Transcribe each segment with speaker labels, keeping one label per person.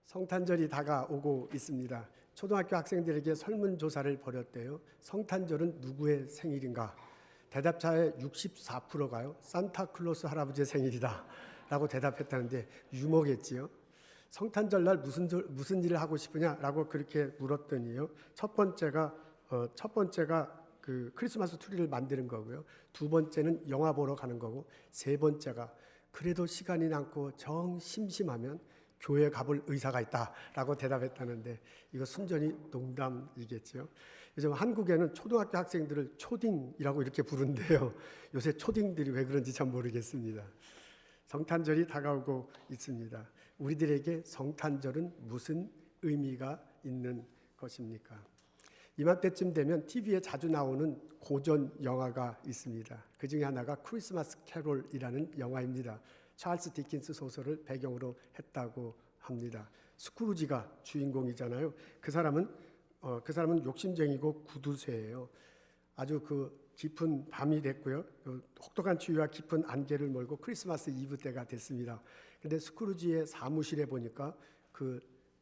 Speaker 1: 성탄절이 다가오고 있습니다. 초등학교 학생들에게 설문조사를 벌였대요. 성탄절은 누구의 생일인가? 대답자의 64%가요. 산타클로스 할아버지의 생일이다 라고 대답했다는데 유머겠지요. 성탄절날 무슨 일을 하고 싶으냐라고 그렇게 물었더니요. 첫 번째가 그 크리스마스 트리를 만드는 거고요. 두 번째는 영화 보러 가는 거고, 세 번째가 그래도 시간이 남고 정 심심하면 교회 가볼 의사가 있다라고 대답했다는데, 이거 순전히 농담이겠죠. 요즘 한국에는 초등학교 학생들을 초딩이라고 이렇게 부른대요. 요새 초딩들이 왜 그런지 참 모르겠습니다. 성탄절이 다가오고 있습니다. 우리들에게 성탄절은 무슨 의미가 있는 것입니까? 이맘때쯤 되면 TV에 자주 나오는 고전 영화가 있습니다. 그 중에 하나가 크리스마스 캐롤이라는 영화입니다. 찰스 디킨스 소설을 배경으로 했다고 합니다. 스크루지가 주인공이잖아요. 그 사람은 욕심쟁이고 구두쇠예요. 아주 깊은 밤이 됐고요. 혹독한 추위와 깊은 안개를 몰고 크리스마스 이브 때가 됐습니다. 근데 스크루지의 사무실에 보니까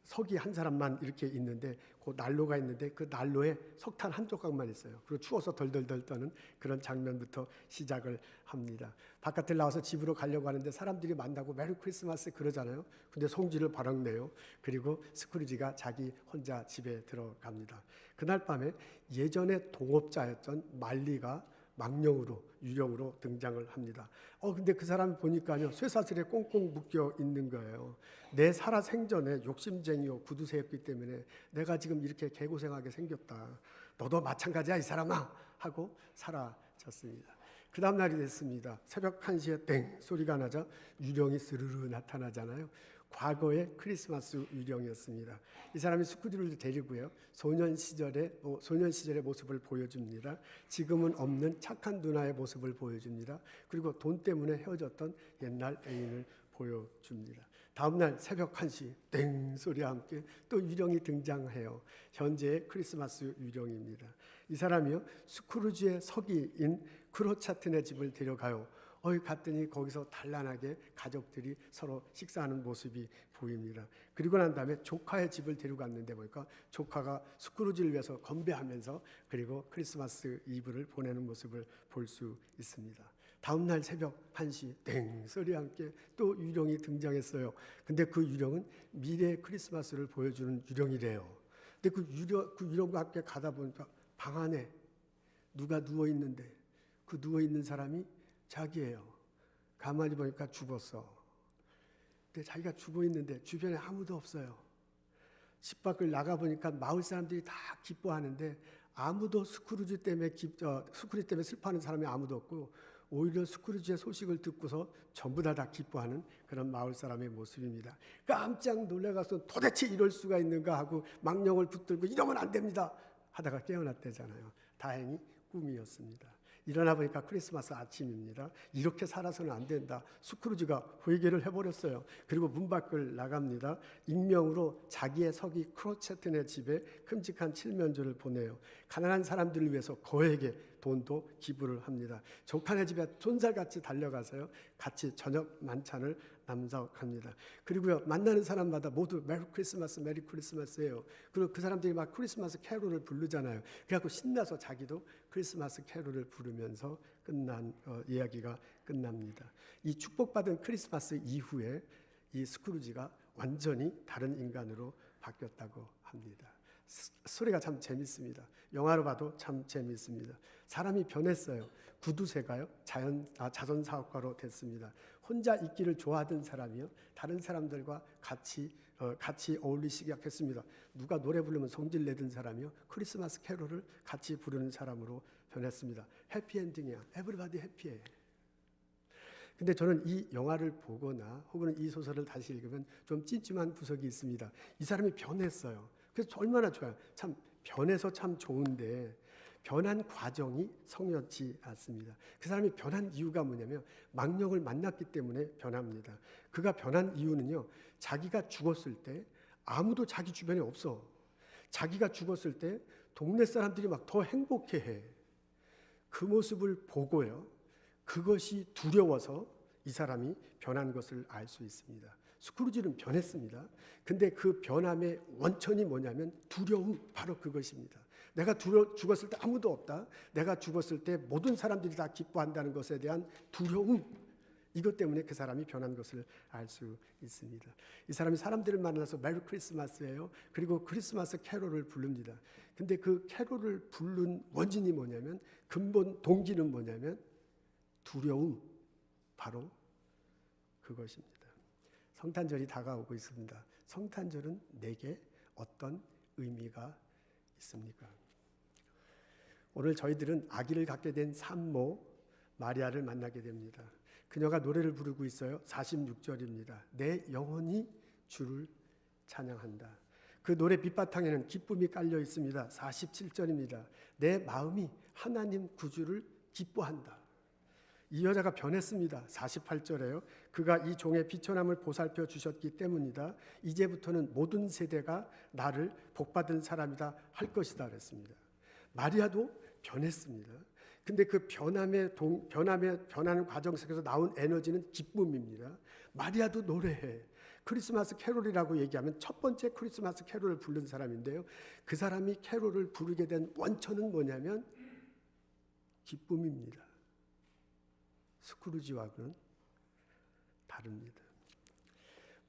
Speaker 1: 석이 한 사람만 이렇게 있는데, 그 난로가 있는데 그 난로에 석탄 한 조각만 있어요. 그리고 추워서 덜덜덜 떠는 그런 장면부터 시작을 합니다. 바깥을 나와서 집으로 가려고 하는데 사람들이 만나고 메리 크리스마스 그러잖아요. 근데 송지를 바락 내요. 그리고 스크루지가 자기 혼자 집에 들어갑니다. 그날 밤에 예전에 동업자였던 말리가 유령으로 등장을 합니다. 근데 그 사람 보니까요, 쇠사슬에 꽁꽁 묶여 있는 거예요. 내 살아 생전에 욕심쟁이요 구두쇠였기 때문에 내가 지금 이렇게 개고생하게 생겼다. 너도 마찬가지야 이 사람아 하고 사라졌습니다. 그 다음 날이 됐습니다. 새벽 1시에 땡 소리가 나자 유령이 스르르 나타나잖아요. 과거의 크리스마스 유령이었습니다. 이 사람이 스크루지를 데리고요, 소년 시절의 모습을 보여줍니다. 지금은 없는 착한 누나의 모습을 보여줍니다. 그리고 돈 때문에 헤어졌던 옛날 애인을 보여줍니다. 다음날 새벽 1시 땡 소리와 함께 또 유령이 등장해요. 현재의 크리스마스 유령입니다. 이 사람이요, 스크루지의 서기인 크로차튼의 집을 데려가요. 갔더니 거기서 단란하게 가족들이 서로 식사하는 모습이 보입니다. 그리고 난 다음에 조카의 집을 데려갔는데 보니까 조카가 스크루지를 위해서 건배하면서 그리고 크리스마스 이브를 보내는 모습을 볼 수 있습니다. 다음 날 새벽 1시 땡 소리와 함께 또 유령이 등장했어요. 근데 그 유령은 미래의 크리스마스를 보여주는 유령이래요. 근데 그 유령과 함께 가다 보니까 방 안에 누가 누워 있는데, 그 누워 있는 사람이 자기예요. 가만히 보니까 죽었어. 근데 자기가 죽어 있는데 주변에 아무도 없어요. 집 밖을 나가 보니까 마을 사람들이 다 기뻐하는데 아무도 스크루지 때문에 슬퍼하는 사람이 아무도 없고, 오히려 스크루지의 소식을 듣고서 전부 다 기뻐하는 그런 마을 사람의 모습입니다. 깜짝 놀라가서 도대체 이럴 수가 있는가 하고 망령을 붙들고 이러면 안 됩니다 하다가 깨어났대잖아요. 다행히 꿈이었습니다. 일어나 보니까 크리스마스 아침입니다. 이렇게 살아서는 안 된다. 스크루지가 회개를 해버렸어요. 그리고 문 밖을 나갑니다. 익명으로 자기의 서기 크로차튼의 집에 큼직한 칠면조를 보내요. 가난한 사람들을 위해서 거액의 돈도 기부를 합니다. 조카네 집에 쏜살같이 달려가서요, 같이 저녁 만찬을 남석합니다. 그리고요, 만나는 사람마다 모두 메리 크리스마스예요. 그리고 그 사람들이 막 크리스마스 캐롤을 부르잖아요. 그래갖고 신나서 자기도 크리스마스 캐롤을 부르면서 이야기가 끝납니다. 이 축복받은 크리스마스 이후에 이 스크루지가 완전히 다른 인간으로 바뀌었다고 합니다. 소리가 참 재밌습니다. 영화로 봐도 참 재밌습니다. 사람이 변했어요. 구두쇠가요, 자선 사업가로 됐습니다. 혼자 있기를 좋아하던 사람이요, 다른 사람들과 같이 어울리기 시작했습니다. 누가 노래 부르면 성질 내던 사람이요, 크리스마스 캐롤을 같이 부르는 사람으로 변했습니다. 해피엔딩이야. 에브리바디 해피해. 근데 저는 이 영화를 보거나 혹은 이 소설을 다시 읽으면 좀 찜찜한 구석이 있습니다. 이 사람이 변했어요. 그래서 얼마나 좋아요. 참 변해서 참 좋은데 변한 과정이 성역지 않습니다. 그 사람이 변한 이유가 뭐냐면 망령을 만났기 때문에 변합니다. 그가 변한 이유는요, 자기가 죽었을 때 아무도 자기 주변에 없어. 자기가 죽었을 때 동네 사람들이 막 더 행복해해. 그 모습을 보고요, 그것이 두려워서 이 사람이 변한 것을 알 수 있습니다. 스크루지는 변했습니다. 근데 그 변함의 원천이 뭐냐면 두려움, 바로 그것입니다. 내가 죽었을 때 아무도 없다. 내가 죽었을 때 모든 사람들이 다 기뻐한다는 것에 대한 두려움, 이것 때문에 그 사람이 변한 것을 알 수 있습니다. 이 사람이 사람들을 만나서 메리 크리스마스예요. 그리고 크리스마스 캐롤을 부릅니다. 근데 그 캐롤을 부른 원인이 뭐냐면, 근본 동기는 뭐냐면 두려움, 바로 그것입니다. 성탄절이 다가오고 있습니다. 성탄절은 내게 어떤 의미가 있습니까? 오늘 저희들은 아기를 갖게 된 산모 마리아를 만나게 됩니다. 그녀가 노래를 부르고 있어요. 46절입니다. 내 영혼이 주를 찬양한다. 그 노래 밑바탕에는 기쁨이 깔려 있습니다. 47절입니다. 내 마음이 하나님 구주를 기뻐한다. 이 여자가 변했습니다. 48절에요. 그가 이 종의 비천함을 보살펴 주셨기 때문이다. 이제부터는 모든 세대가 나를 복받은 사람이다 할 것이다 그랬습니다. 마리아도 변했습니다. 근데 그 변하는 과정 속에서 나온 에너지는 기쁨입니다. 마리아도 노래해. 크리스마스 캐롤이라고 얘기하면 첫 번째 크리스마스 캐롤을 부른 사람인데요. 그 사람이 캐롤을 부르게 된 원천은 뭐냐면 기쁨입니다. 스크루지와는 다릅니다.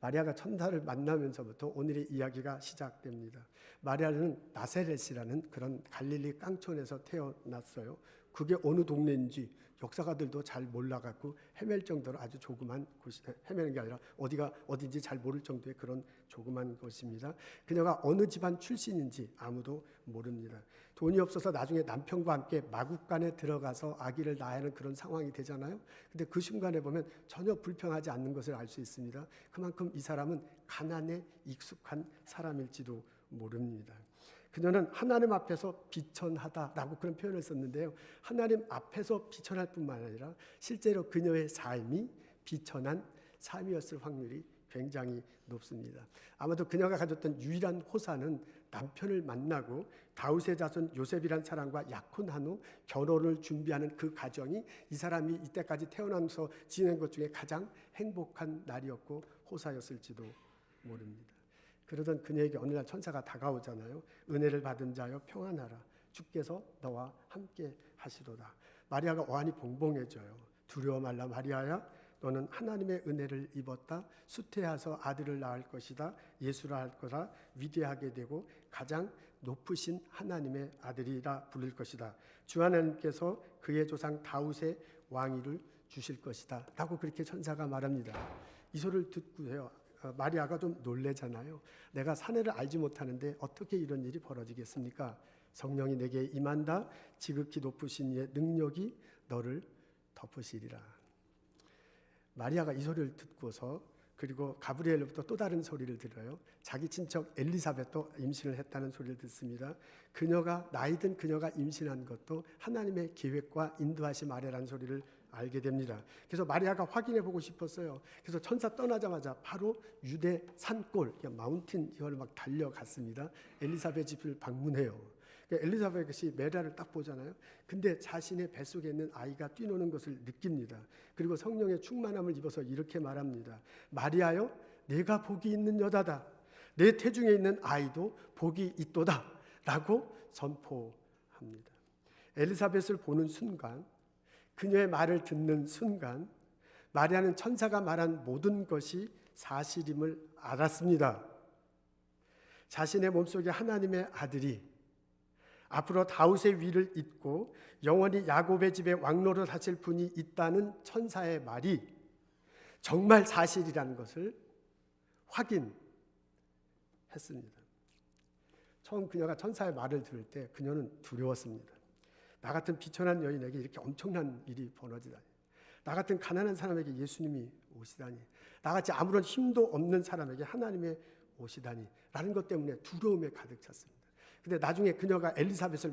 Speaker 1: 마리아가 천사를 만나면서부터 오늘의 이야기가 시작됩니다. 마리아는 나사렛이라는 그런 갈릴리 깡촌에서 태어났어요. 그게 어느 동네인지 역사가들도 잘 몰라갖고 헤맬 정도로 아주 조그만 곳이, 헤매는 게 아니라 어디가 어딘지 잘 모를 정도의 그런 조그만 곳입니다. 그녀가 어느 집안 출신인지 아무도 모릅니다. 돈이 없어서 나중에 남편과 함께 마국간에 들어가서 아기를 낳아야 하는 그런 상황이 되잖아요. 근데 그 순간에 보면 전혀 불평하지 않는 것을 알 수 있습니다. 그만큼 이 사람은 가난에 익숙한 사람일지도 모릅니다. 그녀는 하나님 앞에서 비천하다라고 그런 표현을 썼는데요. 하나님 앞에서 비천할 뿐만 아니라 실제로 그녀의 삶이 비천한 삶이었을 확률이 굉장히 높습니다. 아마도 그녀가 가졌던 유일한 호사는 남편을 만나고 다윗의 자손 요셉이란 사람과 약혼한 후 결혼을 준비하는 그 과정이 이 사람이 이때까지 태어나면서 지낸 것 중에 가장 행복한 날이었고 호사였을지도 모릅니다. 그러던 그녀에게 어느 날 천사가 다가오잖아요. 은혜를 받은 자여 평안하라. 주께서 너와 함께 하시도다. 마리아가 어안이 봉봉해져요. 두려워 말라 마리아야, 너는 하나님의 은혜를 입었다. 수태하서 아들을 낳을 것이다. 예수라 할 거라. 위대하게 되고 가장 높으신 하나님의 아들이라 부를 것이다. 주 하나님께서 그의 조상 다윗의 왕위를 주실 것이다 라고 그렇게 천사가 말합니다. 이 소리를 듣고요, 마리아가 좀 놀래잖아요. 내가 사내를 알지 못하는데 어떻게 이런 일이 벌어지겠습니까? 성령이 내게 임한다. 지극히 높으신 이의 능력이 너를 덮으시리라. 마리아가 이 소리를 듣고서, 그리고 가브리엘로부터 또 다른 소리를 들어요. 자기 친척 엘리사벳도 임신을 했다는 소리를 듣습니다. 그녀가 나이든 그녀가 임신한 것도 하나님의 계획과 인도하심 아래라는 소리를 알게 됩니다. 그래서 마리아가 확인해 보고 싶었어요. 그래서 천사 떠나자마자 바로 유대 산골, 마운틴 이걸 막 달려갔습니다. 엘리사벳 집을 방문해요. 엘리사벳이 메라를 딱 보잖아요. 근데 자신의 뱃속에 있는 아이가 뛰노는 것을 느낍니다. 그리고 성령의 충만함을 입어서 이렇게 말합니다. 마리아여, 내가 복이 있는 여자다. 내 태중에 있는 아이도 복이 있도다 라고 선포합니다. 엘리사벳을 보는 순간, 그녀의 말을 듣는 순간 마리아는 천사가 말한 모든 것이 사실임을 알았습니다. 자신의 몸속에 하나님의 아들이 앞으로 다윗의 위를 잇고 영원히 야곱의 집에 왕노릇 하실 분이 있다는 천사의 말이 정말 사실이라는 것을 확인했습니다. 처음 그녀가 천사의 말을 들을 때 그녀는 두려웠습니다. 나 같은 비천한 여인에게 이렇게 엄청난 일이 벌어지다니, 나 같은 가난한 사람에게 예수님이 오시다니, 나같이 아무런 힘도 없는 사람에게 하나님의 오시다니 라는 것 때문에 두려움에 가득 찼습니다. 근데 나중에 그녀가 엘리사벳을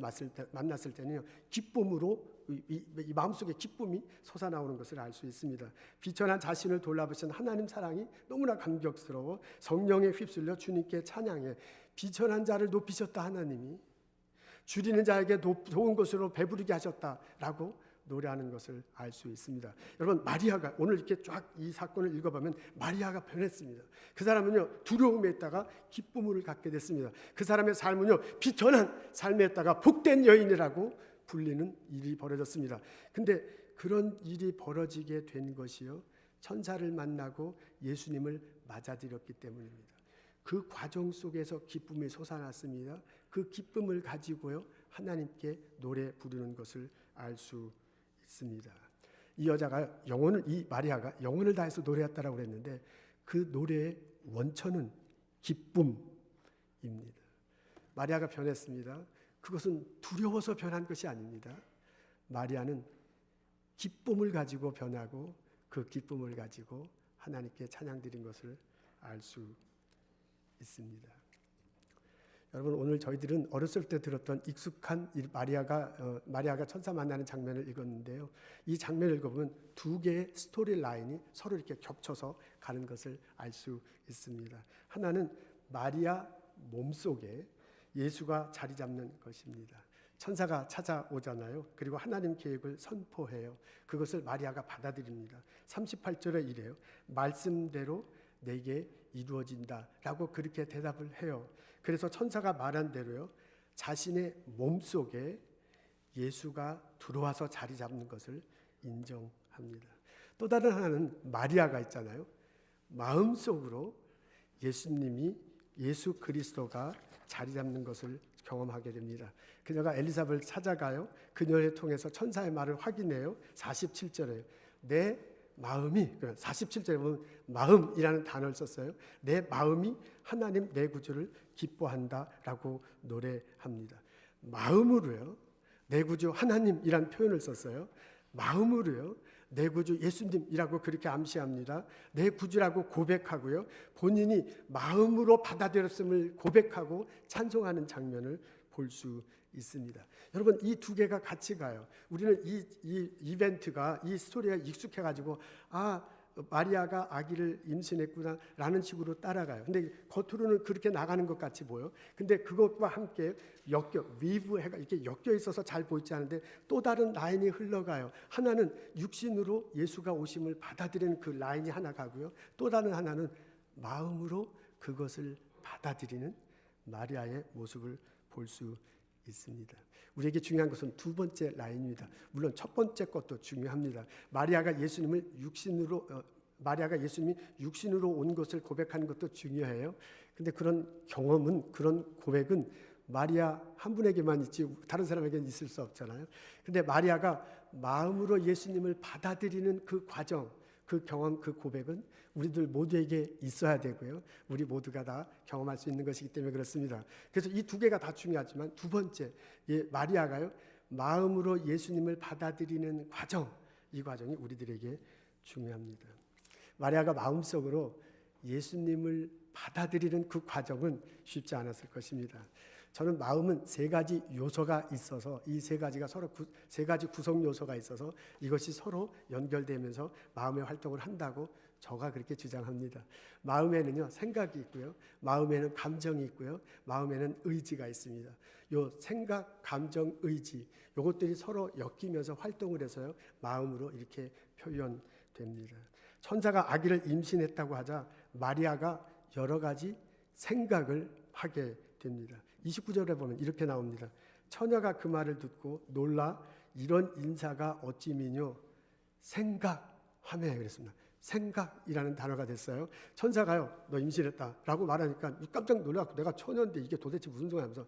Speaker 1: 만났을 때는요, 기쁨으로 이 마음속에 기쁨이 솟아나오는 것을 알 수 있습니다. 비천한 자신을 돌아보신 하나님 사랑이 너무나 감격스러워 성령에 휩쓸려 주님께 찬양해. 비천한 자를 높이셨다 하나님이, 줄이는 자에게 좋은 것으로 배부르게 하셨다라고 노래하는 것을 알 수 있습니다. 여러분, 마리아가 오늘 이렇게 쫙 이 사건을 읽어보면 마리아가 변했습니다. 그 사람은요, 두려움에 있다가 기쁨을 갖게 됐습니다. 그 사람의 삶은요, 비천한 삶에 있다가 복된 여인이라고 불리는 일이 벌어졌습니다. 근데 그런 일이 벌어지게 된 것이요, 천사를 만나고 예수님을 맞아들였기 때문입니다. 그 과정 속에서 기쁨이 솟아났습니다. 그 기쁨을 가지고요, 하나님께 노래 부르는 것을 알 수 있습니다. 이 여자가 이 마리아가 영혼을 다해서 노래했다라고 그랬는데 그 노래의 원천은 기쁨입니다. 마리아가 변했습니다. 그것은 두려워서 변한 것이 아닙니다. 마리아는 기쁨을 가지고 변하고 그 기쁨을 가지고 하나님께 찬양 드린 것을 알 수 있습니다. 여러분, 오늘 저희들은 어렸을 때 들었던 익숙한 마리아가 천사 만나는 장면을 읽었는데요. 이 장면을 읽어보면 두 개의 스토리 라인이 서로 이렇게 겹쳐서 가는 것을 알 수 있습니다. 하나는 마리아 몸속에 예수가 자리 잡는 것입니다. 천사가 찾아오잖아요. 그리고 하나님 계획을 선포해요. 그것을 마리아가 받아들입니다. 38절에 이래요. 말씀대로 내게 이루어진다 라고 그렇게 대답을 해요. 그래서 천사가 말한 대로요, 자신의 몸속에 예수가 들어와서 자리 잡는 것을 인정합니다. 또 다른 하나는 마리아가 있잖아요. 마음속으로 예수 그리스도가 자리 잡는 것을 경험하게 됩니다. 그녀가 엘리사벳을 찾아가요. 그녀를 통해서 천사의 말을 확인해요. 47절에 내 마음이, 47절에 보면 마음이라는 단어를 썼어요. 내 마음이 하나님 내 구주를 기뻐한다라고 노래합니다. 마음으로요, 내 구주 하나님이라는 표현을 썼어요. 마음으로요, 내 구주 예수님이라고 그렇게 암시합니다. 내 구주라고 고백하고요, 본인이 마음으로 받아들였음을 고백하고 찬송하는 장면을 볼 수 있습니다. 여러분, 이 두 개가 같이 가요. 우리는 이 이벤트가, 이 스토리가 익숙해가지고 마리아가 아기를 임신했구나 라는 식으로 따라가요. 근데 겉으로는 그렇게 나가는 것 같이 보여. 근데 그것과 함께 위브해가 이렇게 엮여 있어서 잘 보이지 않은데 또 다른 라인이 흘러가요. 하나는 육신으로 예수가 오심을 받아들이는 그 라인이 하나 가고요. 또 다른 하나는 마음으로 그것을 받아들이는 마리아의 모습을 볼 수 있습니다. 우리에게 중요한 것은 두 번째 라인입니다. 물론 첫 번째 것도 중요합니다. 마리아가 예수님이 육신으로 온 것을 고백하는 것도 중요해요. 근데 그런 경험은, 그런 고백은 마리아 한 분에게만 있지 다른 사람에게는 있을 수 없잖아요. 근데 마리아가 마음으로 예수님을 받아들이는 그 과정, 그 경험, 그 고백은 우리들 모두에게 있어야 되고요. 우리 모두가 다 경험할 수 있는 것이기 때문에 그렇습니다. 그래서 이 두 개가 다 중요하지만 두 번째, 마리아가요, 마음으로 예수님을 받아들이는 과정, 이 과정이 우리들에게 중요합니다. 마리아가 마음속으로 예수님을 받아들이는 그 과정은 쉽지 않았을 것입니다. 저는 마음은 세 가지 요소가 있어서, 이 세 가지가 서로 세 가지 구성 요소가 있어서 이것이 서로 연결되면서 마음의 활동을 한다고 저가 그렇게 주장합니다. 마음에는요, 생각이 있고요, 마음에는 감정이 있고요, 마음에는 의지가 있습니다. 요 생각, 감정, 의지, 요것들이 서로 엮이면서 활동을 해서요, 마음으로 이렇게 표현됩니다. 천사가 아기를 임신했다고 하자 마리아가 여러 가지 생각을 하게 됩니다. 29절에 보면 이렇게 나옵니다. 처녀가 그 말을 듣고 놀라 이런 인사가 어찌 미뇨 생각하며 그랬습니다. 생각이라는 단어가 됐어요. 천사가요, 너 임신했다라고 말하니까 깜짝 놀라고, 내가 처녀인데 이게 도대체 무슨 소리야 하면서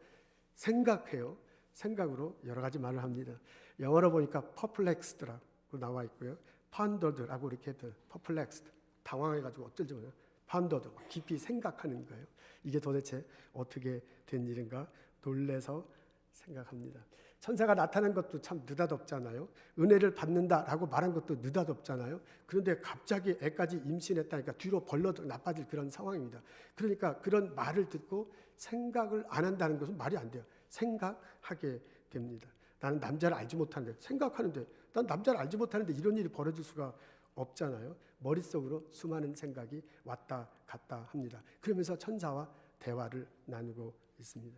Speaker 1: 생각해요. 생각으로 여러 가지 말을 합니다. 영어로 보니까 perplexed라고 나와 있고요, pondered라고 이렇게 perplexed, 당황해가지고 어쩔지 몰라요. pondered, 깊이 생각하는 거예요. 이게 도대체 어떻게 된 일인가 놀래서 생각합니다. 천사가 나타난 것도 참 느닷없잖아요. 은혜를 받는다라고 말한 것도 느닷없잖아요. 그런데 갑자기 애까지 임신했다니까 뒤로 벌러도 나빠질 그런 상황입니다. 그러니까 그런 말을 듣고 생각을 안 한다는 것은 말이 안 돼요. 생각하게 됩니다. 나는 남자를 알지 못하는데, 생각하는데, 난 남자를 알지 못하는데 이런 일이 벌어질 수가 없잖아요. 머릿속으로 수많은 생각이 왔다 갔다 합니다. 그러면서 천사와 대화를 나누고 있습니다.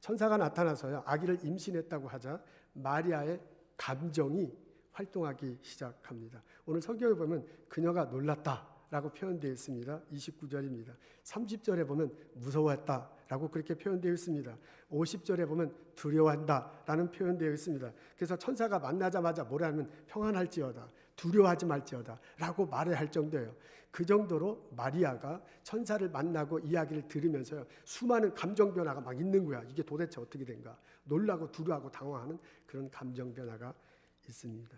Speaker 1: 천사가 나타나서요, 아기를 임신했다고 하자 마리아의 감정이 활동하기 시작합니다. 오늘 성경에 보면 그녀가 놀랐다라고 표현되어 있습니다. 29절입니다. 30절에 보면 무서워했다라고 그렇게 표현되어 있습니다. 50절에 보면 두려워한다라는 표현되어 있습니다. 그래서 천사가 만나자마자 뭐라면 평안할지어다, 두려워하지 말지어다 라고 말을 할 정도예요. 그 정도로 마리아가 천사를 만나고 이야기를 들으면서요, 수많은 감정 변화가 막 있는 거야. 이게 도대체 어떻게 된가? 놀라고 두려워하고 당황하는 그런 감정 변화가 있습니다.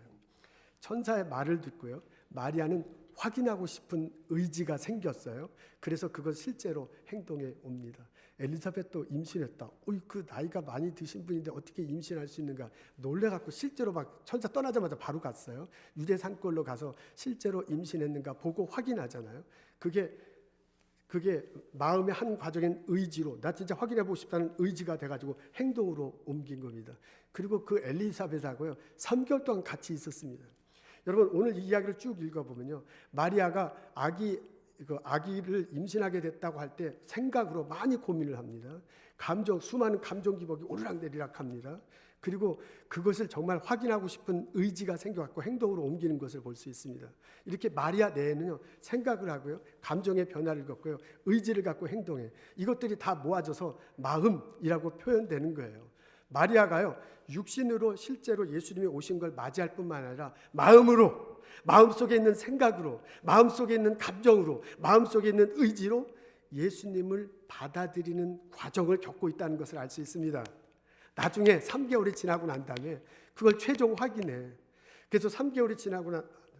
Speaker 1: 천사의 말을 듣고요, 마리아는 확인하고 싶은 의지가 생겼어요. 그래서 그걸 실제로 행동에 옵니다. 엘리사벳도 임신했다. 그 나이가 많이 드신 분인데 어떻게 임신할 수 있는가? 놀래갖고 실제로 막 천사 떠나자마자 바로 갔어요. 유대 산골로 가서 실제로 임신했는가 보고 확인하잖아요. 그게 마음의 한 과정인 의지로, 나 진짜 확인해보고 싶다는 의지가 돼가지고 행동으로 옮긴 겁니다. 그리고 그 엘리사벳하고요 3개월 동안 같이 있었습니다. 여러분, 오늘 이 이야기를 쭉 읽어보면요, 마리아가 아기를 임신하게 됐다고 할 때 생각으로 많이 고민을 합니다. 수많은 감정 기복이 오르락내리락 합니다. 그리고 그것을 정말 확인하고 싶은 의지가 생겨갖고 행동으로 옮기는 것을 볼 수 있습니다. 이렇게 마리아 내에는요, 생각을 하고요, 감정의 변화를 겪고요, 의지를 갖고 행동해. 이것들이 다 모아져서 마음이라고 표현되는 거예요. 마리아가요, 육신으로 실제로 예수님이 오신 걸 맞이할 뿐만 아니라 마음으로, 마음속에 있는 생각으로, 마음속에 있는 감정으로, 마음속에 있는 의지로 예수님을 받아들이는 과정을 겪고 있다는 것을 알 수 있습니다. 나중에 3개월이 지나고 난 다음에 그걸 최종 확인해. 그래서 3개월이 지나고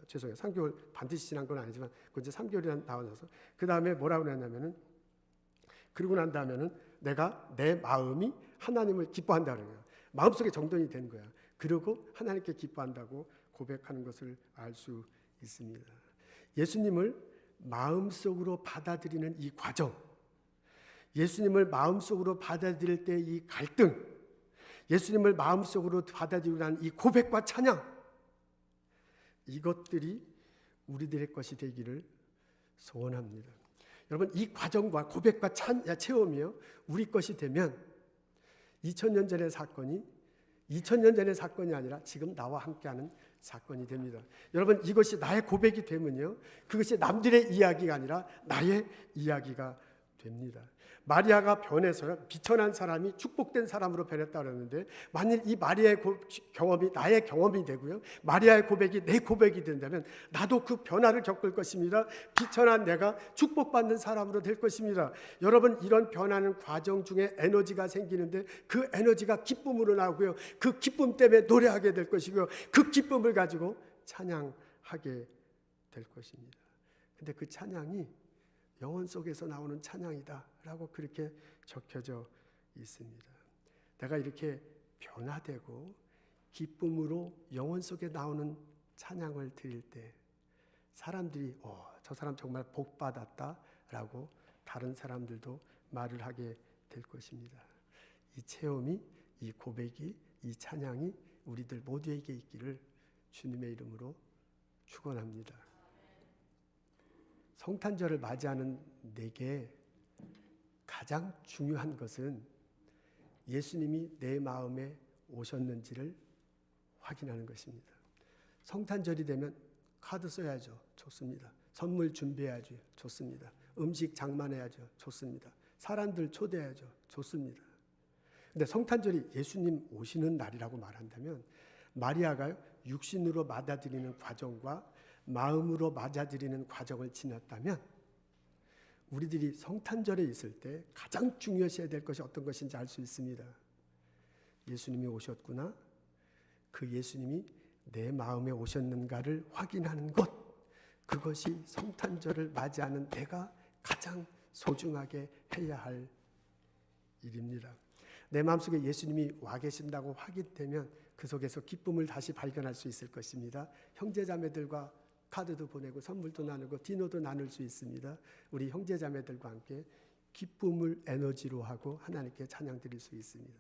Speaker 1: 3개월 반드시 지난 건 아니지만 그 이제 3개월이 나와서 그 다음에 뭐라고 했냐면은, 그러고 난 다음에는 내가 내 마음이 하나님을 기뻐한다는 거야. 마음속에 정돈이 된 거야. 그리고 하나님께 기뻐한다고 고백하는 것을 알 수 있습니다. 예수님을 마음속으로 받아들이는 이 과정, 예수님을 마음속으로 받아들일 때 이 갈등, 예수님을 마음속으로 받아들이는 이 고백과 찬양, 이것들이 우리들의 것이 되기를 소원합니다. 여러분, 이 과정과 고백과 체험이요, 우리 것이 되면 2000년 전의 사건이 2000년 전의 사건이 아니라 지금 나와 함께하는 사건이 됩니다. 여러분, 이것이 나의 고백이 되면요, 그것이 남들의 이야기가 아니라 나의 이야기가 됩니다. 마리아가 변해서요, 비천한 사람이 축복된 사람으로 변했다고 그러는데, 만일 이 마리아의 경험이 나의 경험이 되고요, 마리아의 고백이 내 고백이 된다면 나도 그 변화를 겪을 것입니다. 비천한 내가 축복받는 사람으로 될 것입니다. 여러분, 이런 변하는 과정 중에 에너지가 생기는데 그 에너지가 기쁨으로 나오고요, 그 기쁨 때문에 노래하게 될 것이고요, 그 기쁨을 가지고 찬양하게 될 것입니다. 근데 그 찬양이 영혼 속에서 나오는 찬양이다 라고 그렇게 적혀져 있습니다. 내가 이렇게 변화되고 기쁨으로 영혼 속에 나오는 찬양을 드릴 때 사람들이 저 사람 정말 복 받았다 라고 다른 사람들도 말을 하게 될 것입니다. 이 체험이, 이 고백이, 이 찬양이 우리들 모두에게 있기를 주님의 이름으로 축원합니다. 성탄절을 맞이하는 내게 가장 중요한 것은 예수님이 내 마음에 오셨는지를 확인하는 것입니다. 성탄절이 되면 카드 써야죠. 좋습니다. 선물 준비해야죠. 좋습니다. 음식 장만해야죠. 좋습니다. 사람들 초대해야죠. 좋습니다. 근데 성탄절이 예수님 오시는 날이라고 말한다면 마리아가 육신으로 받아들이는 과정과 마음으로 맞아들이는 과정을 지났다면 우리들이 성탄절에 있을 때 가장 중요시해야 될 것이 어떤 것인지 알 수 있습니다. 예수님이 오셨구나, 그 예수님이 내 마음에 오셨는가를 확인하는 것, 그것이 성탄절을 맞이하는 내가 가장 소중하게 해야 할 일입니다. 내 마음속에 예수님이 와 계신다고 확인되면 그 속에서 기쁨을 다시 발견할 수 있을 것입니다. 형제자매들과 카드도 보내고 선물도 나누고 디너도 나눌 수 있습니다. 우리 형제자매들과 함께 기쁨을 에너지로 하고 하나님께 찬양 드릴 수 있습니다.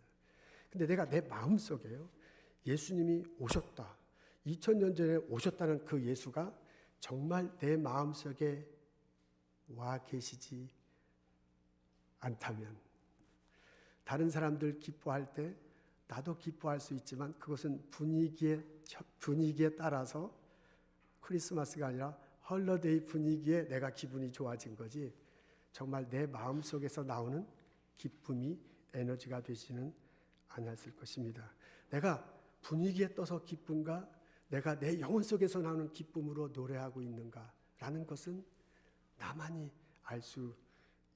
Speaker 1: 근데 내가 내 마음속에요, 예수님이 오셨다, 2000년 전에 오셨다는 그 예수가 정말 내 마음속에 와 계시지 않다면, 다른 사람들 기뻐할 때 나도 기뻐할 수 있지만 그것은 분위기에 따라서 크리스마스가 아니라 헐러데이 분위기에 내가 기분이 좋아진 거지 정말 내 마음속에서 나오는 기쁨이 에너지가 되지는 않았을 것입니다. 내가 분위기에 떠서 기쁜가? 내가 내 영혼 속에서 나오는 기쁨으로 노래하고 있는가? 라는 것은 나만이 알 수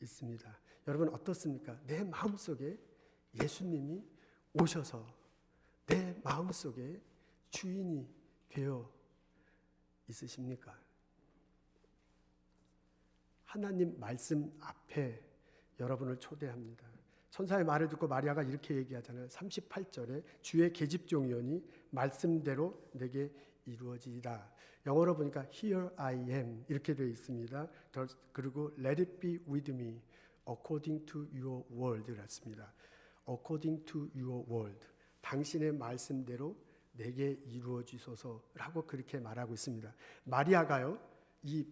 Speaker 1: 있습니다. 여러분 어떻습니까? 내 마음속에 예수님이 오셔서 내 마음속에 주인이 되어 있으십니까? 하나님 말씀 앞에 여러분을 초대합니다. 천사의 말을 듣고 마리아가 이렇게 얘기하잖아요. 38절에 주의 계집종이오니 말씀대로 내게 이루어지리라. 영어로 보니까 Here I am 이렇게 되어 있습니다. 그리고 Let it be with me according to your word를 했습니다. According to your word. 당신의 말씀대로 내게 이루어지소서라고 그렇게 말하고 있습니다. 마리아가요, 이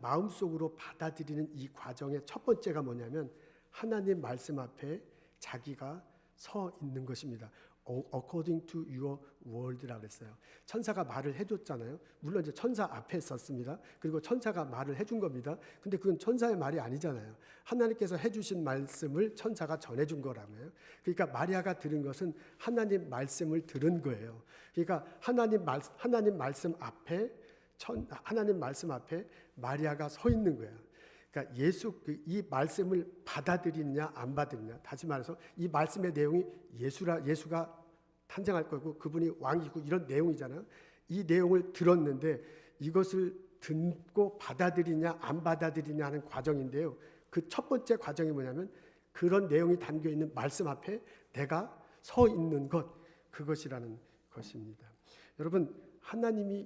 Speaker 1: 마음속으로 받아들이는 이 과정의 첫 번째가 뭐냐면 하나님 말씀 앞에 자기가 서 있는 것입니다. According to your word라고 했어요. 천사가 말을 해줬잖아요. 물론 이제 천사 앞에 썼습니다. 그리고 천사가 말을 해준 겁니다. 근데 그건 천사의 말이 아니잖아요. 하나님께서 해주신 말씀을 천사가 전해준 거라고요. 그러니까 마리아가 들은 것은 하나님 말씀을 들은 거예요. 그러니까 하나님 말씀 앞에 마리아가 서 있는 거예요. 그러니까 이 말씀을 받아들이느냐 안 받으느냐. 다시 말해서 이 말씀의 내용이 예수가 탄생할 거고 그분이 왕이고 이런 내용이잖아요. 이 내용을 들었는데 이것을 듣고 받아들이냐 안 받아들이냐 하는 과정인데요. 그 첫 번째 과정이 뭐냐면 그런 내용이 담겨 있는 말씀 앞에 내가 서 있는 그것이라는 것입니다. 여러분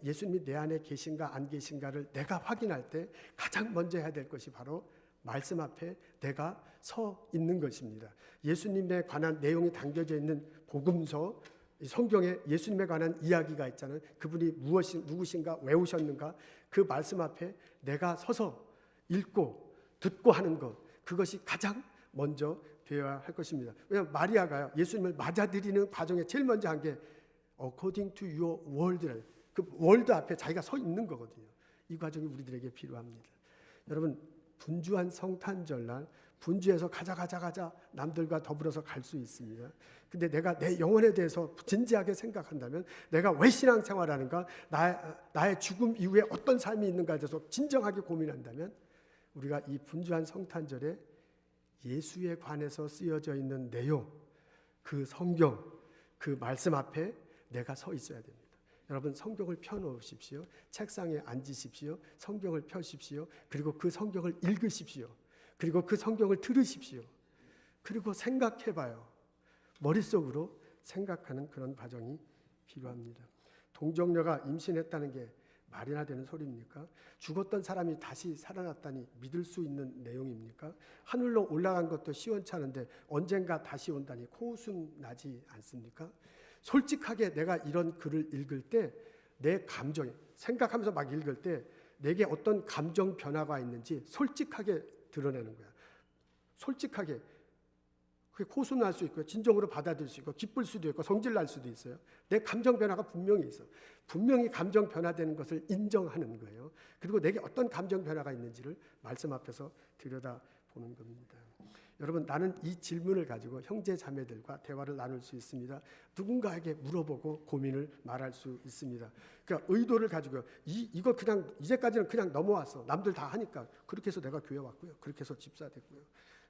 Speaker 1: 예수님이 내 안에 계신가 안 계신가를 내가 확인할 때 가장 먼저 해야 될 것이 바로 말씀 앞에 내가 서 있는 것입니다. 예수님에 관한 내용이 담겨져 있는 복음서, 성경에 예수님에 관한 이야기가 있잖아요. 그분이 누구신가, 왜 오셨는가, 그 말씀 앞에 내가 서서 읽고 듣고 하는 것, 그것이 가장 먼저 되어야 할 것입니다. 왜냐하면 마리아가요, 예수님을 맞아들이는 과정에 제일 먼저 한 게 according to your word를, 그 월드 앞에 자기가 서 있는 거거든요. 이 과정이 우리들에게 필요합니다. 여러분 분주한 성탄절날 분주해서 가자 남들과 더불어서 갈 수 있습니다. 근데 내가 내 영혼에 대해서 진지하게 생각한다면 내가 왜 신앙생활하는가, 나의 죽음 이후에 어떤 삶이 있는가에 대해서 진정하게 고민한다면 우리가 이 분주한 성탄절에 예수에 관해서 쓰여져 있는 내용, 그 성경, 그 말씀 앞에 내가 서 있어야 됩니다. 여러분 성경을 펴놓으십시오. 책상에 앉으십시오. 성경을 펴십시오. 그리고 그 성경을 읽으십시오. 그리고 그 성경을 들으십시오. 그리고 생각해봐요. 머릿속으로 생각하는 그런 과정이 필요합니다. 동정녀가 임신했다는 게 말이나 되는 소리입니까? 죽었던 사람이 다시 살아났다니 믿을 수 있는 내용입니까? 하늘로 올라간 것도 시원찮은데 언젠가 다시 온다니 코웃음 나지 않습니까? 솔직하게 내가 이런 글을 읽을 때 내 감정이 생각하면서 막 읽을 때 내게 어떤 감정 변화가 있는지 솔직하게 드러내는 거야. 솔직하게. 그게 코웃음 날 수 있고요. 진정으로 받아들일 수 있고 기쁠 수도 있고 성질 날 수도 있어요. 내 감정 변화가 분명히 있어. 분명히 감정 변화되는 것을 인정하는 거예요. 그리고 내게 어떤 감정 변화가 있는지를 말씀 앞에서 들여다보는 겁니다. 여러분 나는 이 질문을 가지고 형제 자매들과 대화를 나눌 수 있습니다. 누군가에게 물어보고 고민을 말할 수 있습니다. 그러니까 의도를 가지고요. 이거 그냥 이제까지는 그냥 넘어왔어. 남들 다 하니까 그렇게 해서 내가 교회 왔고요. 그렇게 해서 집사 됐고요.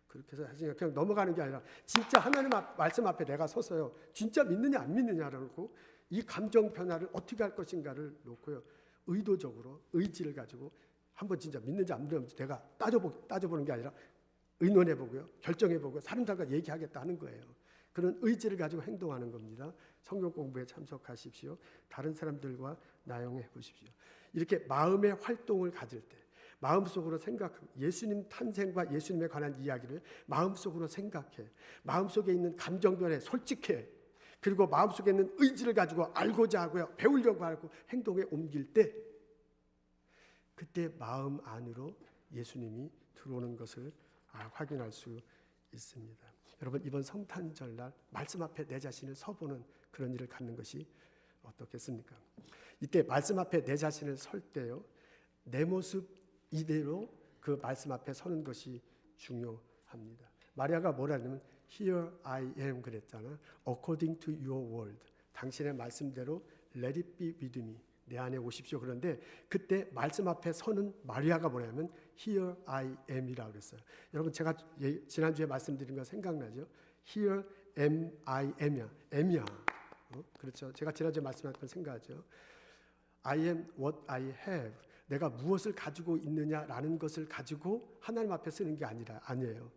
Speaker 1: 그렇게 해서 그냥 넘어가는 게 아니라 진짜 하나님 말씀 앞에 내가 서서요. 진짜 믿느냐 안 믿느냐를 놓고 이 감정 변화를 어떻게 할 것인가를 놓고요. 의도적으로 의지를 가지고 한번 진짜 믿는지 안 믿는지 내가 따져보는 게 아니라 의논해보고요. 결정해보고 사람들과 얘기하겠다 하는 거예요. 그런 의지를 가지고 행동하는 겁니다. 성경 공부에 참석하십시오. 다른 사람들과 나용해 보십시오. 이렇게 마음의 활동을 가질 때 마음속으로 생각하고 예수님 탄생과 예수님에 관한 이야기를 마음속으로 생각해. 마음속에 있는 감정 변화에 솔직해. 그리고 마음속에 있는 의지를 가지고 알고자 하고요. 배우려고 하고 행동에 옮길 때 그때 마음 안으로 예수님이 들어오는 것을 확인할 수 있습니다. 여러분, 이번 성탄절날 말씀 앞에 내 자신을 서보는 그런 일을 갖는 것이 어떻겠습니까? 이때 말씀 앞에 내 자신을 설 때요, 내 모습 이대로 그 말씀 앞에 서는 것이 중요합니다. 마리아가 뭐라 하냐면 Here I am 그랬잖아. According to your word. 당신의 말씀대로 Let it be with me. 내 안에 오십시오. 그런데 그때 말씀 앞에 서는 마리아가 뭐냐면 Here I am이라고 그랬어요. 여러분, 제가 지난주에 말씀드린 거 생각나죠? Here am I am이야. am이야. 그렇죠. 제가 지난주에 말씀한 걸 생각하죠. I am what I have. 내가 무엇을 가지고 있느냐라는 것을 가지고 하나님 앞에 쓰는 게 아니에요.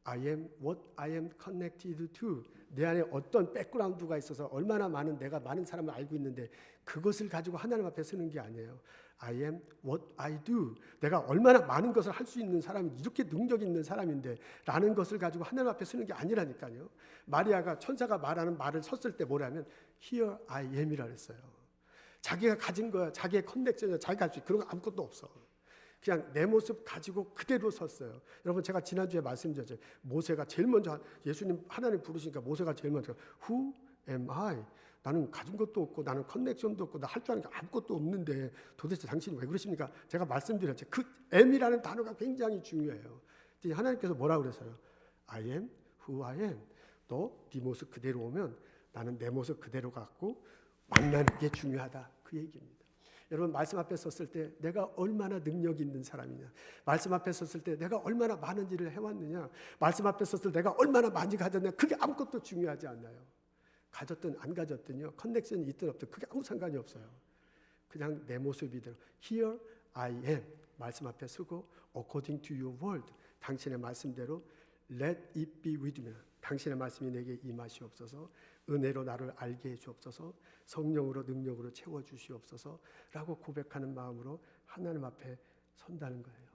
Speaker 1: I am what I am connected to. 내 안에 어떤 백그라운드가 있어서 얼마나 내가 많은 사람을 알고 있는데 그것을 가지고 하나님 앞에 쓰는 게 아니에요. I am what I do. 내가 얼마나 많은 것을 할 수 있는 사람이 이렇게 능력 있는 사람인데 라는 것을 가지고 하나님 앞에 쓰는 게 아니라니까요. 마리아가 천사가 말하는 말을 섰을 때 뭐라면 Here I am이라 그랬어요. 자기가 가진 거야. 자기의 커넥션이야. 자기가 할 수 있는 그런 거 아무것도 없어. 그냥 내 모습 가지고 그대로 섰어요. 여러분, 제가 지난주에 말씀드렸죠. 모세가 제일 먼저 예수님 하나님 부르시니까 모세가 제일 먼저 Who am I? 나는 가진 것도 없고 나는 커넥션도 없고 나 할 줄 아는 게 아무것도 없는데 도대체 당신이 왜 그러십니까? 제가 말씀드렸죠. 그 am이라는 단어가 굉장히 중요해요. 하나님께서 뭐라고 그랬어요? I am who I am. 너 네 모습 그대로 오면 나는 내 모습 그대로 갖고 만나는 게 중요하다. 그 얘기입니다. 여러분, 말씀 앞에 섰을 때 내가 얼마나 능력 있는 사람이냐, 말씀 앞에 섰을 때 내가 얼마나 많은 일을 해왔느냐, 말씀 앞에 섰을 때 내가 얼마나 많이 가졌냐, 그게 아무것도 중요하지 않나요? 가졌든 안 가졌든요, 커넥션이 있든 없든 그게 아무 상관이 없어요. 그냥 내 모습 이대로 Here I am 말씀 앞에 서고 According to your word, 당신의 말씀대로 Let it be with me. 당신의 말씀이 내게 임하시옵소서. 은혜로 나를 알게 해주옵소서. 성령으로 능력으로 채워주시옵소서 라고 고백하는 마음으로 하나님 앞에 선다는 거예요.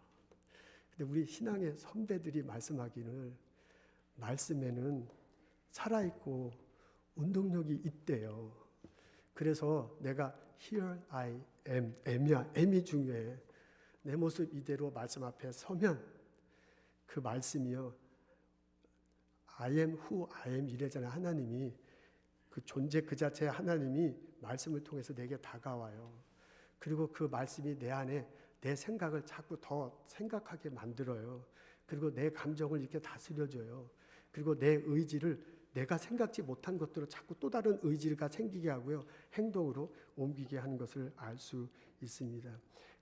Speaker 1: 근데 우리 신앙의 선배들이 말씀하기를 말씀에는 살아있고 운동력이 있대요. 그래서 내가 Here I am, am이야. am이 중요해. 내 모습 이대로 말씀 앞에 서면 그 말씀이요, I am who I am 이래잖아요. 하나님이 그 존재 그 자체의 하나님이 말씀을 통해서 내게 다가와요. 그리고 그 말씀이 내 안에 내 생각을 자꾸 더 생각하게 만들어요. 그리고 내 감정을 이렇게 다스려줘요. 그리고 내 의지를 내가 생각지 못한 것들로 자꾸 또 다른 의지가 생기게 하고요, 행동으로 옮기게 하는 것을 알 수 있습니다.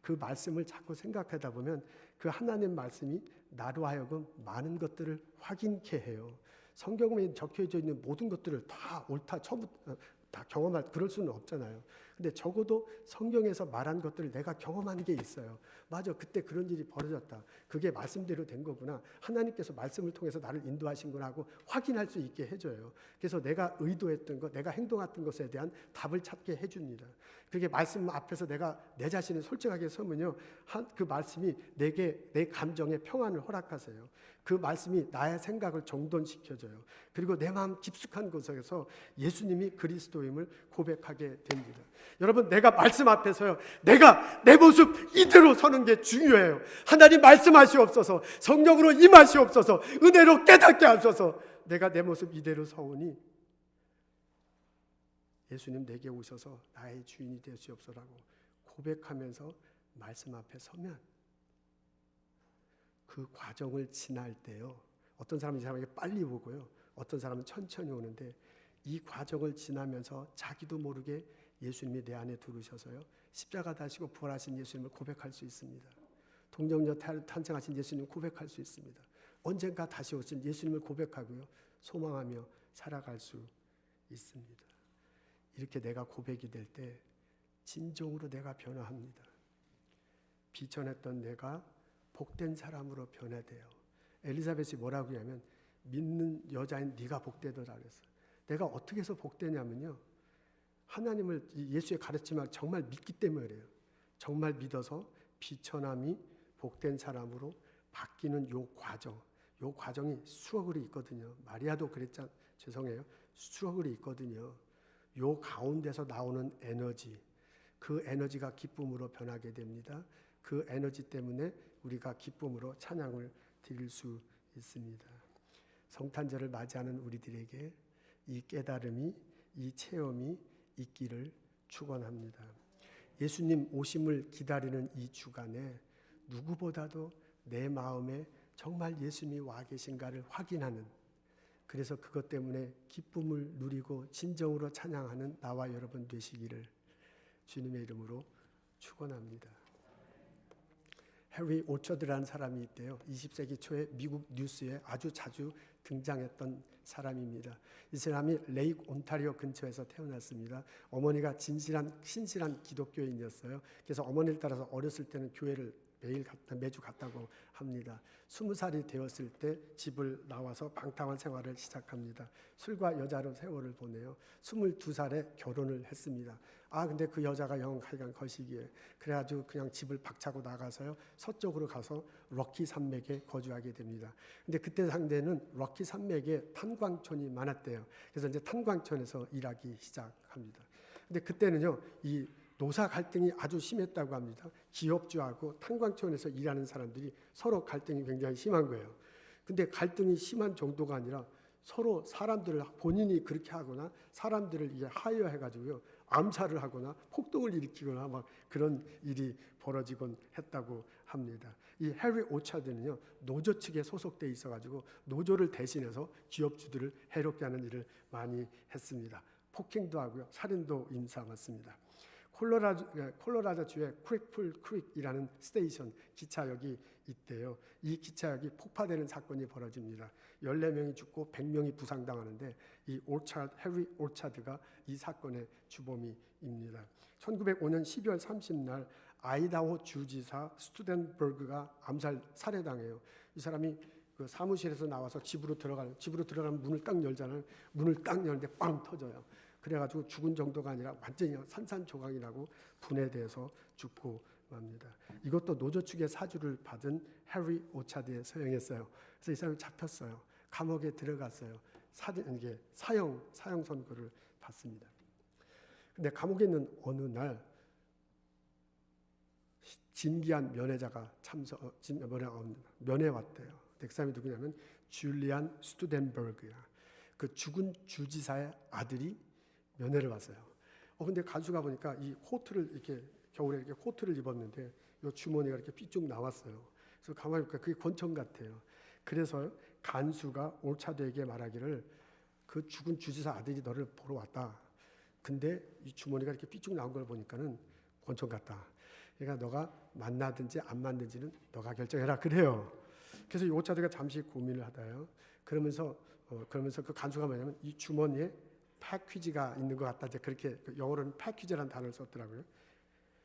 Speaker 1: 그 말씀을 자꾸 생각하다 보면 그 하나님 말씀이 나로 하여금 많은 것들을 확인케 해요. 성경에 적혀져 있는 모든 것들을 다 옳다 처음부터 다 경험할 그럴 수는 없잖아요. 근데 적어도 성경에서 말한 것들을 내가 경험한 게 있어요. 맞아, 그때 그런 일이 벌어졌다. 그게 말씀대로 된 거구나. 하나님께서 말씀을 통해서 나를 인도하신 거라 하고 확인할 수 있게 해줘요. 그래서 내가 의도했던 것, 내가 행동했던 것에 대한 답을 찾게 해줍니다. 그게 말씀 앞에서 내가 내 자신을 솔직하게 서면요, 그 말씀이 내게 내 감정의 평안을 허락하세요. 그 말씀이 나의 생각을 정돈시켜줘요. 그리고 내 마음 깊숙한 곳에서 예수님이 그리스도임을 고백하게 됩니다. 여러분, 내가 말씀 앞에서요, 내가 내 모습 이대로 서는 게 중요해요. 하나님 말씀하시옵소서. 성령으로 임하시옵소서. 은혜로 깨닫게 하소서. 내가 내 모습 이대로 서오니 예수님 내게 오셔서 나의 주인이 되시옵소서라고 고백하면서 말씀 앞에 서면 그 과정을 지날 때요, 어떤 사람은 이 사람에게 빨리 오고요, 어떤 사람은 천천히 오는데 이 과정을 지나면서 자기도 모르게 예수님이 내 안에 들어오셔서요, 십자가 다시고 부활하신 예수님을 고백할 수 있습니다. 동정녀 탄생하신 예수님을 고백할 수 있습니다. 언젠가 다시 오신 예수님을 고백하고요, 소망하며 살아갈 수 있습니다. 이렇게 내가 고백이 될 때 진정으로 내가 변화합니다. 비천했던 내가 복된 사람으로 변화돼요. 엘리사벳이 뭐라고 하냐면 믿는 여자인 네가 복되더라 그랬어요. 내가 어떻게 해서 복되냐면요, 하나님을 예수의 가르침을 정말 믿기 때문에 그래요. 정말 믿어서 비천함이 복된 사람으로 바뀌는 요 과정이 수억을이 있거든요. 마리아도 그랬잖아요. 죄송해요. 수억을이 있거든요. 요 가운데서 나오는 에너지, 그 에너지가 기쁨으로 변하게 됩니다. 그 에너지 때문에 우리가 기쁨으로 찬양을 드릴 수 있습니다. 성탄절을 맞이하는 우리들에게 이 깨달음이, 이 체험이 있기를 축원합니다. 예수님 오심을 기다리는 이 주간에 누구보다도 내 마음에 정말 예수님이 와 계신가를 확인하는, 그래서 그것 때문에 기쁨을 누리고 진정으로 찬양하는 나와 여러분 되시기를 주님의 이름으로 축원합니다. 해리 오처드라는 사람이 있대요. 20세기 초에 미국 뉴스에 아주 자주 등장했던 사람입니다. 이 사람이 레이크 온타리오 근처에서 태어났습니다. 어머니가 신실한 기독교인이었어요. 그래서 어머니를 따라서 어렸을 때는 교회를 매주 갔다고 합니다. 20살이 되었을 때 집을 나와서 방탕한 생활을 시작합니다. 술과 여자로 세월을 보내요. 22살에 결혼을 했습니다. 근데 그 여자가 영 하여간 거시기에 그래가지고 그냥 집을 박차고 나가서요, 서쪽으로 가서 럭키 산맥에 거주하게 됩니다. 근데 그때 상대는 럭키 산맥에 탄광촌이 많았대요. 그래서 이제 탄광촌에서 일하기 시작합니다. 근데 그때는요, 이 노사 갈등이 아주 심했다고 합니다. 기업주하고 탄광촌에서 일하는 사람들이 서로 갈등이 굉장히 심한 거예요. 근데 갈등이 심한 정도가 아니라 서로 사람들을, 본인이 그렇게 하거나 사람들을 이게 하여해가지고요, 암살을 하거나 폭동을 일으키거나 막 그런 일이 벌어지곤 했다고 합니다. 이 해리 오차드는요, 노조 측에 소속돼 있어가지고 노조를 대신해서 기업주들을 해롭게 하는 일을 많이 했습니다. 폭행도 하고요, 살인도 임상했습니다. 콜로라도주의 크릭풀 크릭이라는 스테이션 기차역이 있대요. 이 기차역이 폭파되는 사건이 벌어집니다. 14명이 죽고 100명이 부상당하는데 이 해리 오차드가 이 사건의 주범입니다. 1905년 12월 30날 아이다호 주지사 스투덴버그가 살해당해요. 이 사람이 그 사무실에서 나와서 집으로 들어가면 문을 딱 열잖아요. 문을 딱 열는데 빵 터져요. 그래가지고 죽은 정도가 아니라 완전히 산산조각이 나고 분해돼서 죽고 맙니다. 이것도 노조 측의 사주를 받은 해리 오차드에 서행했어요. 그래서 이 사람이 잡혔어요. 감옥에 들어갔어요. 이게 사형 선고를 받습니다. 근데 감옥에 있는 어느 날 진기한 면회자가 면회 왔대요. 그 사람이 누구냐면 줄리안 스투덴버그야. 그 죽은 주지사의 아들이 면회를 왔어요. 근데 간수가 보니까 이 코트를 이렇게 겨울에 이렇게 코트를 입었는데 이 주머니가 이렇게 삐쭉 나왔어요. 그래서 가만히 보니까 그게 권총 같아요. 그래서 간수가 오차드에게 말하기를 그 죽은 주지사 아들이 너를 보러 왔다. 근데 이 주머니가 이렇게 삐쭉 나온 걸 보니까는 권총 같다. 그러니까 너가 만나든지 안 만나든지는 너가 결정해라. 그래요. 그래서 이 오차드가 잠시 고민을 하다요. 그러면서 그 간수가 뭐냐면 이 주머니에 패키지가 있는 것 같다. 이제 그렇게 영어로는 패키지라는 단어를 썼더라고요.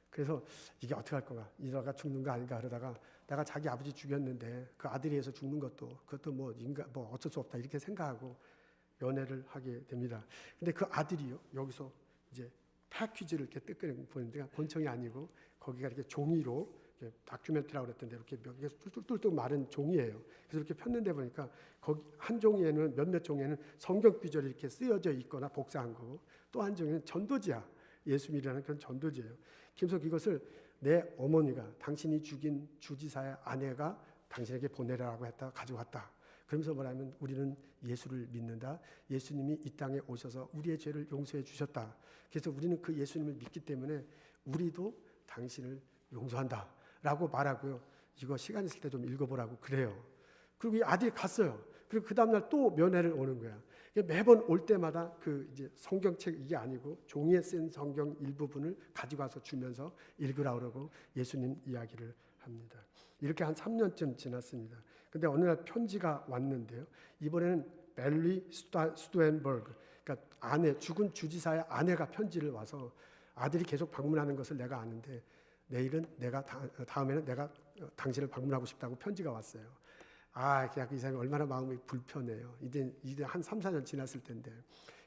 Speaker 1: 그래서 이게 어떻게 할 거가? 이러다가 죽는 거 아닌가 그러다가 내가 자기 아버지 죽였는데 그 아들이 해서 죽는 그것도 뭐 어쩔 수 없다 이렇게 생각하고 연애를 하게 됩니다. 근데 그 아들이요, 여기서 이제 패키지를 이렇게 뜯고 보는데 권총이 아니고 거기가 이렇게 종이로 다큐멘터리라고 그랬던데 이렇게 뚫뚫 마른 종이에요. 그래서 이렇게 폈는데 보니까 거기 한 종이에는 몇몇 종이에는 성경 구절이 이렇게 쓰여져 있거나 복사한 거고 또 한 종이는 전도지야. 예수님이라는 그런 전도지예요. 그래서 이것을 내 어머니가 당신이 죽인 주지사의 아내가 당신에게 보내라고 했다 가져왔다. 그러면서 뭐라면 우리는 예수를 믿는다. 예수님이 이 땅에 오셔서 우리의 죄를 용서해 주셨다. 그래서 우리는 그 예수님을 믿기 때문에 우리도 당신을 용서한다. 라고 말하고요. 이거 시간 있을 때 좀 읽어보라고 그래요. 그리고 이 아들이 갔어요. 그리고 그 다음날 또 면회를 오는 거야. 매번 올 때마다 그 이제 성경책 이게 아니고 종이에 쓴 성경 일부분을 가지고 와서 주면서 읽으라 그러고 예수님 이야기를 합니다. 이렇게 한 3년쯤 지났습니다. 근데 어느 날 편지가 왔는데요. 이번에는 벨리 스투덴버그, 그러니까 죽은 주지사의 아내가 편지를 와서 아들이 계속 방문하는 것을 내가 아는데 다음에는 내가 당신을 방문하고 싶다고 편지가 왔어요. 그냥 이 사람이 얼마나 마음이 불편해요. 이제 한 3, 4년 지났을 텐데.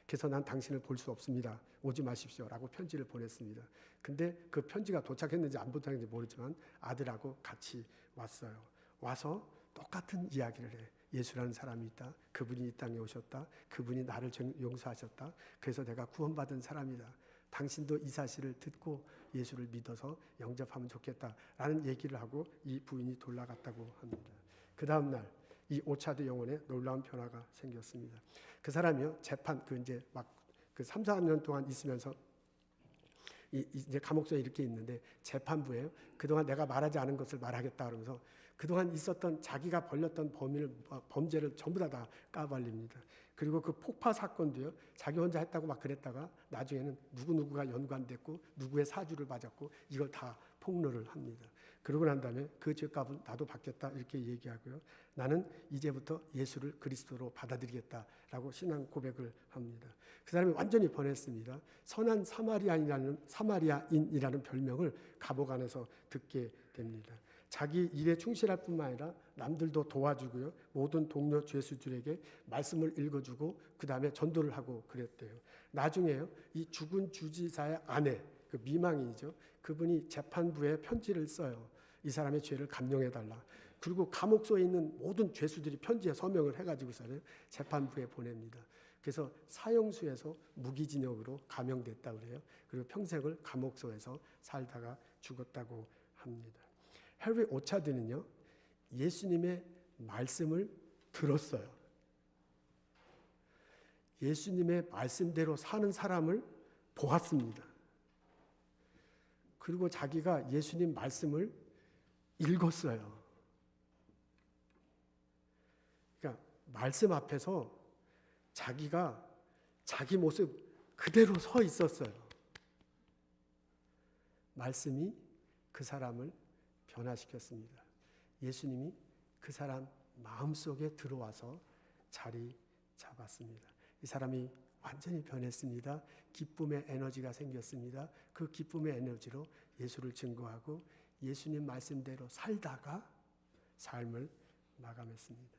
Speaker 1: 그래서 난 당신을 볼 수 없습니다. 오지 마십시오. 라고 편지를 보냈습니다. 근데 그 편지가 도착했는지 안 도착했는지 모르지만 아들하고 같이 왔어요. 와서 똑같은 이야기를 해. 예수라는 사람이 있다. 그분이 이 땅에 오셨다. 그분이 나를 용서하셨다. 그래서 내가 구원받은 사람이다. 당신도 이 사실을 듣고 예수를 믿어서 영접하면 좋겠다라는 얘기를 하고 이 부인이 돌아갔다고 합니다. 그 다음 날 이 오차드 영혼에 놀라운 변화가 생겼습니다. 그 사람이요 재판 이제 막 그 3, 4년 동안 있으면서 이제 감옥소에 이렇게 있는데 재판부에요. 그동안 내가 말하지 않은 것을 말하겠다 그러면서 그동안 있었던 자기가 벌렸던 범죄를 전부 다 까발립니다. 그리고 그 폭파 사건도요. 자기 혼자 했다고 막 그랬다가 나중에는 누구누구가 연관됐고 누구의 사주를 맞았고 이걸 다 폭로를 합니다. 그러고 난 다음에 그 죄값은 나도 받겠다 이렇게 얘기하고요. 나는 이제부터 예수를 그리스도로 받아들이겠다라고 신앙 고백을 합니다. 그 사람이 완전히 변했습니다. 선한 사마리아인이라는 별명을 감옥 안에서 듣게 됩니다. 자기 일에 충실할 뿐만 아니라 남들도 도와주고요. 모든 동료 죄수들에게 말씀을 읽어주고 그 다음에 전도를 하고 그랬대요. 나중에요. 이 죽은 주지사의 아내, 그 미망이죠. 그분이 재판부에 편지를 써요. 이 사람의 죄를 감형해달라. 그리고 감옥소에 있는 모든 죄수들이 편지에 서명을 해가지고서는 재판부에 보냅니다. 그래서 사형수에서 무기징역으로 감형됐다고 그래요. 그리고 평생을 감옥소에서 살다가 죽었다고 합니다. 해리 오차드는요, 예수님의 말씀을 들었어요. 예수님의 말씀대로 사는 사람을 보았습니다. 그리고 자기가 예수님 말씀을 읽었어요. 그러니까 말씀 앞에서 자기가 자기 모습 그대로 서 있었어요. 말씀이 그 사람을 변화시켰습니다. 예수님이 그 사람 마음속에 들어와서 자리 잡았습니다. 이 사람이 완전히 변했습니다. 기쁨의 에너지가 생겼습니다. 그 기쁨의 에너지로 예수를 증거하고 예수님 말씀대로 살다가 삶을 마감했습니다.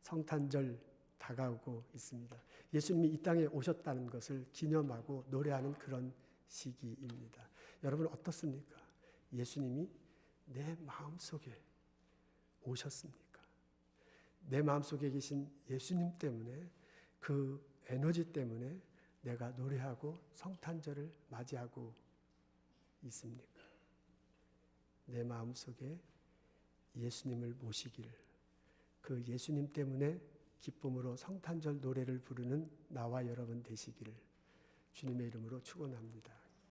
Speaker 1: 성탄절 다가오고 있습니다. 예수님이 이 땅에 오셨다는 것을 기념하고 노래하는 그런 시기입니다. 여러분 어떻습니까? 예수님이 내 마음속에 오셨습니까? 내 마음속에 계신 예수님 때문에 그 에너지 때문에 내가 노래하고 성탄절을 맞이하고 있습니까? 내 마음속에 예수님을 모시기를, 그 예수님 때문에 기쁨으로 성탄절 노래를 부르는 나와 여러분 되시기를 주님의 이름으로 축원합니다.